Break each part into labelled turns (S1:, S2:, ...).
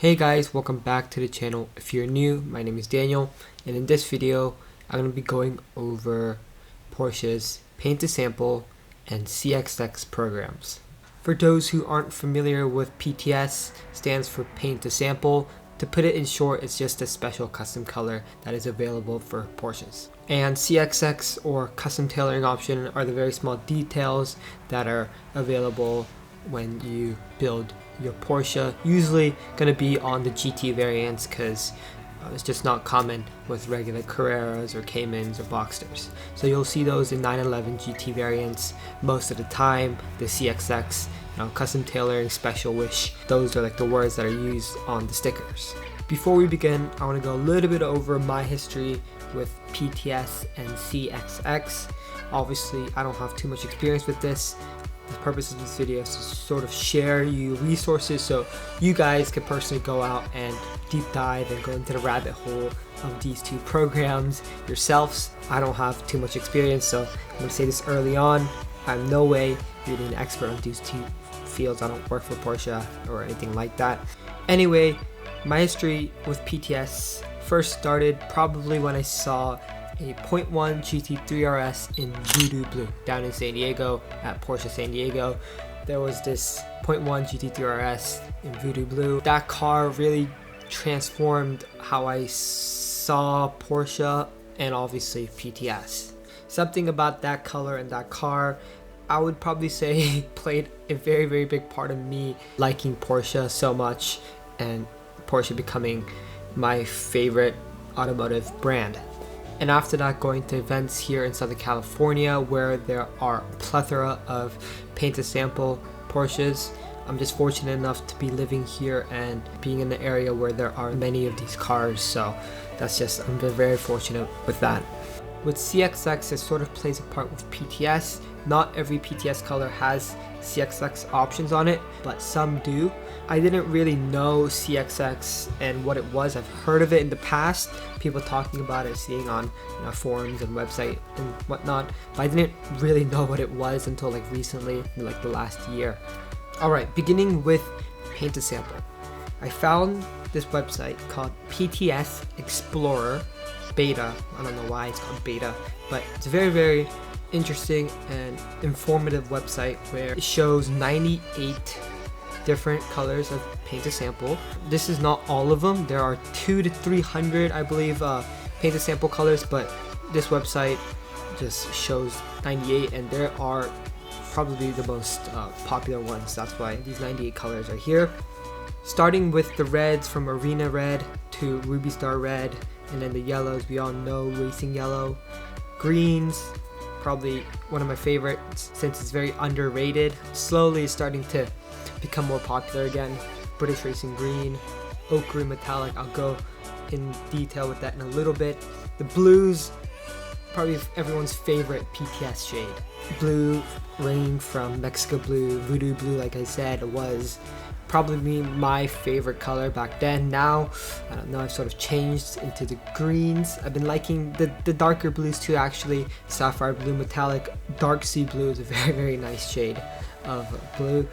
S1: Hey guys, welcome back to the channel. If you're new, my name is Daniel, and in this video I'm going to be going over Porsche's paint to sample and CXX programs. For those who aren't familiar with PTS, stands for paint to sample. To put it in short, it's just a special custom color that is available for Porsches. And CXX, or custom tailoring option, are the very small details that are available when you build your Porsche. Usually going to be on the GT variants because it's just not common with regular Carreras or Caymans or Boxsters. So you'll see those in 911 GT variants most of the time. The CXX, custom tailoring, special wish, those are like the words that are used on the stickers. Before we begin, I want to go a little bit over my history with PTS and CXX. Obviously, I don't have too much experience with this. The purpose of this video is to sort of share you resources so you guys can personally go out and deep dive and go into the rabbit hole of these two programs yourselves. I don't have too much experience, so I'm going to say this early on. I'm no way really an expert on these two fields. I don't work for Porsche or anything like that. Anyway, my history with PTS first started probably when I saw a 0.1 GT3 RS in Voodoo Blue down in San Diego at Porsche San Diego. There was this 0.1 GT3 RS in Voodoo Blue. That car really transformed how I saw Porsche and obviously PTS. Something about that color and that car, I would probably say played a very, very big part of me liking Porsche so much and Porsche becoming my favorite automotive brand. And after that, going to events here in Southern California where there are a plethora of paint to sample Porsches. I'm just fortunate enough to be living here and being in the area where there are many of these cars, so I'm very fortunate with that. With CXX, it sort of plays a part with PTS. Not every PTS color has CXX options on it, but some do. I didn't really know CXX and what it was. I've heard of it in the past, people talking about it, seeing on forums and website and whatnot, but I didn't really know what it was until like recently, like the last year. Alright, beginning with paint to sample. I found this website called PTS Explorer Beta. I don't know why it's called beta, but it's a very, very interesting and informative website where it shows 98 different colors of paint to sample. This is not all of them. There are 200 to 300, I believe, paint to sample colors, but this website just shows 98, and there are probably the most popular ones. That's why these 98 colors are here. Starting with the reds, from Arena Red to Ruby Star Red, and then the yellows, we all know Racing Yellow. Greens, probably one of my favorites since it's very underrated. Slowly starting to become more popular again. British Racing Green, Ochre Metallic, I'll go in detail with that in a little bit. The blues, probably everyone's favorite PTS shade. Blue Rain from Mexico Blue, Voodoo Blue, like I said, was probably my favorite color back then. Now, I don't know, I've sort of changed into the greens. I've been liking the darker blues too, actually. Sapphire Blue Metallic, Dark Sea Blue is a very, very nice shade of blue.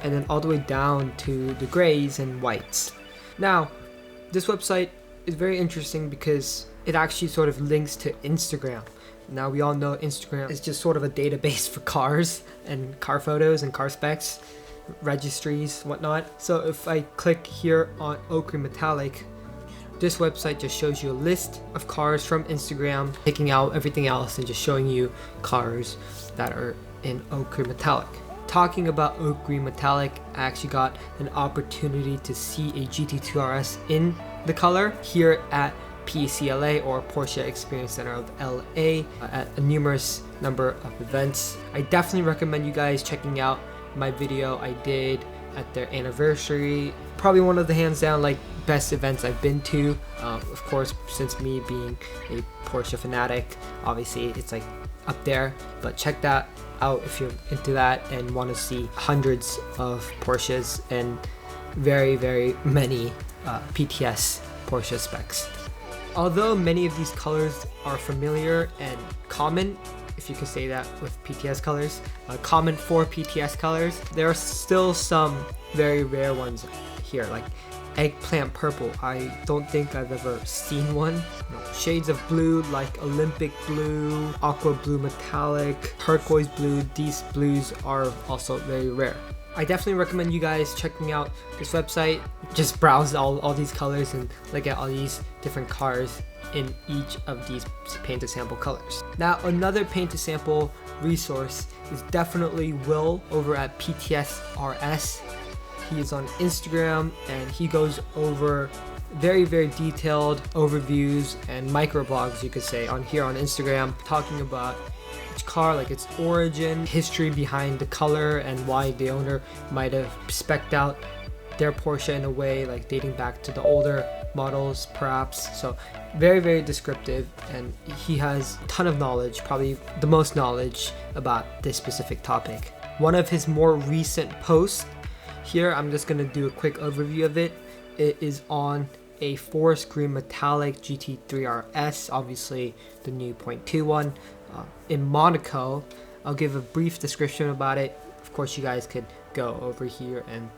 S1: And then all the way down to the grays and whites. Now, this website is very interesting because it actually sort of links to Instagram. Now, we all know Instagram is just sort of a database for cars and car photos and car specs, registries, whatnot. So if I click here on Ochre Metallic, this website just shows you a list of cars from Instagram, taking out everything else and just showing you cars that are in Ochre Metallic. Talking about Ochre Metallic, I actually got an opportunity to see a GT2 RS in the color here at PCLA, or Porsche Experience Center of LA, at a numerous number of events. I definitely recommend you guys checking out my video I did at their anniversary. Probably one of the hands down like best events I've been to. Of course, since me being a Porsche fanatic, obviously it's like up there, but check that out if you're into that and want to see hundreds of Porsches and very, very many PTS Porsche specs. Although many of these colors are familiar and common, if you could say that with PTS colors, common for PTS colors, there are still some very rare ones here. Like eggplant purple. I don't think I've ever seen one. Shades of blue like Olympic blue, aqua blue metallic, turquoise blue. These blues are also very rare. I definitely recommend you guys checking out this website. Just browse all these colors and look at all these different cars in each of these paint to sample colors. Now another paint to sample resource is definitely Will over at PTS RS. He is on Instagram and he goes over very detailed overviews and microblogs, you could say, on Instagram, talking about each car, like its origin, history behind the color, and why the owner might have spec'd out their Porsche in a way like dating back to the older models perhaps. So very descriptive, and he has a ton of knowledge, probably the most knowledge about this specific topic. One of his more recent posts here, I'm just going to do a quick overview of it. It is on a forest green metallic GT3 RS, obviously the new 0.2 one, in Monaco. I'll give a brief description about it. Of course, you guys could go over here and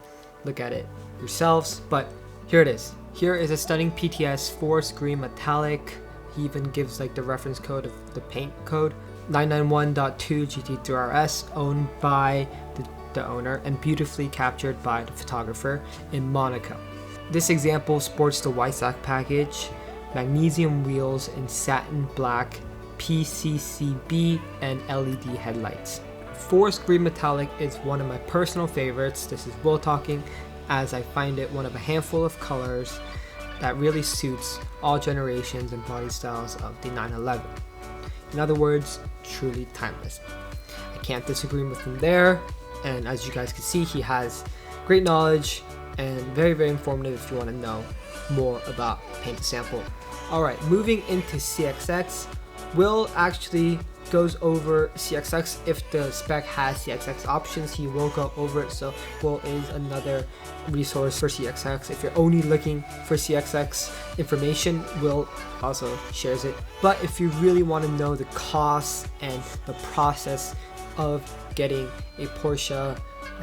S1: look at it yourselves, but here it is. Here is a stunning PTS forest green metallic. He even gives like the reference code of the paint code, 991.2 GT3 RS, owned by the owner and beautifully captured by the photographer in Monaco. This example sports the Weissach package, magnesium wheels in satin black, PCCB and LED headlights. Forest green metallic is one of my personal favorites. This is Will talking, as I find it one of a handful of colors that really suits all generations and body styles of the 911. In other words, truly timeless. I can't disagree with him there, and as you guys can see, he has great knowledge and very informative if you want to know more about paint to sample. Alright, moving into CXX. Will actually goes over CXX. If the spec has CXX options, he will go over it. So Will is another resource for CXX. If you're only looking for CXX information, Will also shares it. But if you really want to know the costs and the process of getting a Porsche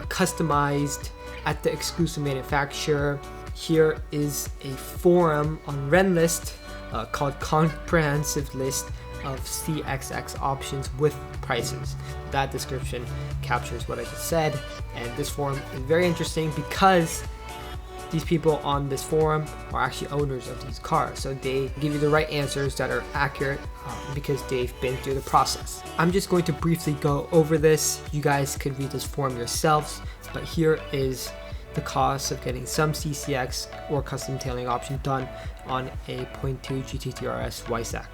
S1: customized at the Exclusive Manufaktur, here is a forum on Renlist called Comprehensive List of CXX options with prices. That description captures what I just said, and this forum is very interesting because these people on this forum are actually owners of these cars, so they give you the right answers that are accurate because they've been through the process. I'm just going to briefly go over this. You guys could read this forum yourselves, but here is the cost of getting some CCX or custom tailoring option done on a 0.2 GT3 RS Weissach.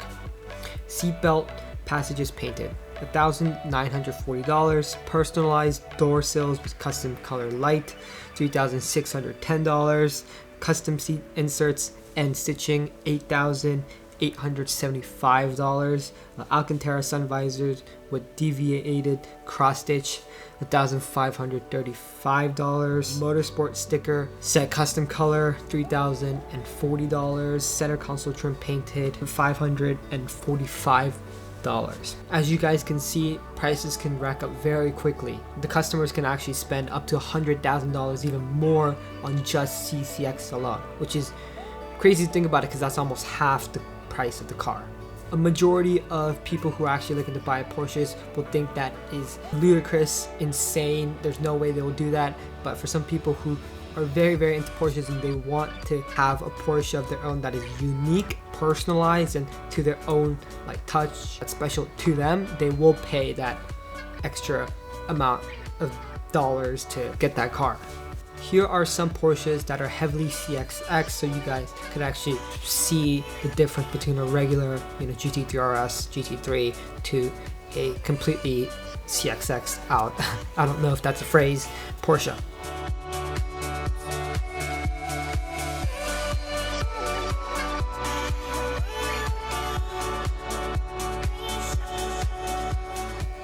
S1: Seatbelt passages painted, $1,940. Personalized door sills with custom color light, $3,610. Custom seat inserts and stitching, $8,875. Alcantara sun visors with deviated cross stitch, $1,535. Motorsport sticker set custom color, $3,040. Center console trim painted, $545. As you guys can see, prices can rack up very quickly. The customers can actually spend up to $100,000 even more on just CCX alone, which is crazy to think about it because that's almost half the price of the car. A majority of people who are actually looking to buy Porsches will think that is ludicrous, insane. There's no way they will do that. But for some people who are very into Porsches and they want to have a Porsche of their own that is unique, personalized, and to their own like touch, that's special to them, they will pay that extra amount of dollars to get that car. Here are some Porsches that are heavily CXX, so you guys could actually see the difference between a regular, GT3 RS, GT3 to a completely CXX out. I don't know if that's a phrase, Porsche.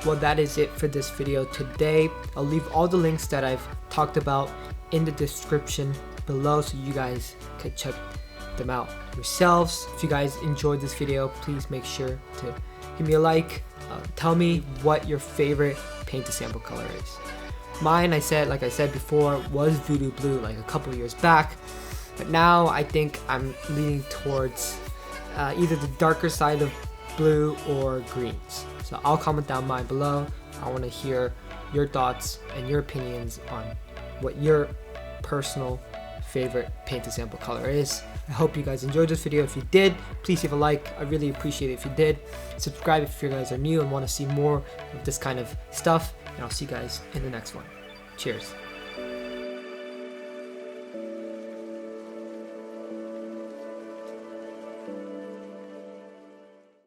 S1: Well, that is it for this video today. I'll leave all the links that I've talked about in the description below so you guys can check them out yourselves. If you guys enjoyed this video, please make sure to give me a like. Tell me what your favorite paint to sample color is. Mine, like I said before, was Voodoo Blue like a couple years back. But now I think I'm leaning towards either the darker side of blue or greens. So I'll comment down below. I want to hear your thoughts and your opinions on what your personal favorite paint to sample color is. I hope you guys enjoyed this video. If you did, please leave a like. I really appreciate it if you did. Subscribe if you guys are new and want to see more of this kind of stuff. And I'll see you guys in the next one. Cheers.